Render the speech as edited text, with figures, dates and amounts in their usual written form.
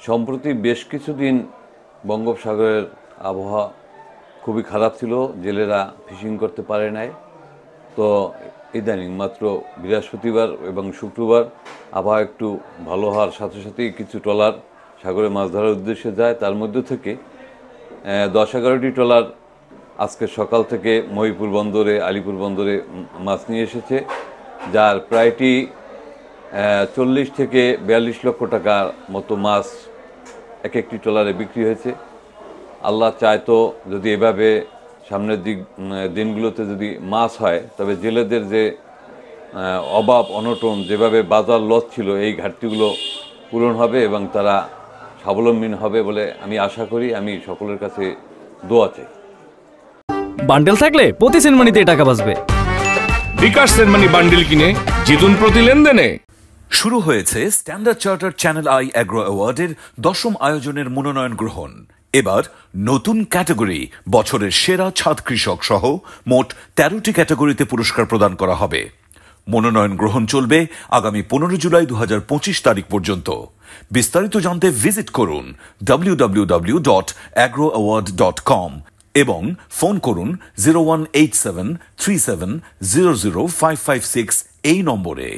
সম্প্রতি বেশ কিছুদিন বঙ্গোপসাগরের আবহাওয়া খুবই খারাপ ছিল, জেলেরা ফিশিং করতে পারে নাই। তো ইদানিং মাত্র বৃহস্পতিবার এবং শুক্রবার আবহাওয়া একটু ভালো হওয়ার সাথে সাথেই কিছু ট্রলার সাগরে মাছ ধরার উদ্দেশ্যে যায়। তার মধ্য থেকে 10-11টি ট্রলার আজকে সকাল থেকে মহিপুর বন্দরে, আলিপুর বন্দরে মাছ নিয়ে এসেছে, যার প্রায়টি 40 থেকে 42 লক্ষ টাকার মতো মাছ এক একটি ট্রলারে বিক্রি হয়েছে। আল্লাহ চায় তো যদি এভাবে সামনের দিনগুলোতে যদি মাছ হয়, তবে জেলেদের যে অভাব অনটন, যেভাবে বাজার লস ছিল, এই ঘাটতিগুলো পূরণ হবে এবং তারা স্বাবলম্বী হবে বলে আমি আশা করি। আমি সকলের কাছে দোয়া চাই। বান্ডেল থাকলে প্রতি সেনমানিতে টাকা বাঁচবে। বিকাশ সেনমানি বান্ডেল কিনে জিতুন প্রতি লেনদেনে। শুরু হয়েছে Standard Charter Channel i agro অ্যাওয়ার্ডের 10ম আয়োজনের মনোনয়ন গ্রহণ। এবার নতুন ক্যাটাগরি বছরের সেরা ছাদ কৃষক সহ মোট 13টি ক্যাটাগরিতে পুরস্কার প্রদান করা হবে। মনোনয়ন গ্রহণ চলবে আগামী 15 জুলাই 2025 তারিখ পর্যন্ত। বিস্তারিত জানতে ভিজিট করুন www.agroaward.com এবং ফোন করুন 018737000556 এই নম্বরে।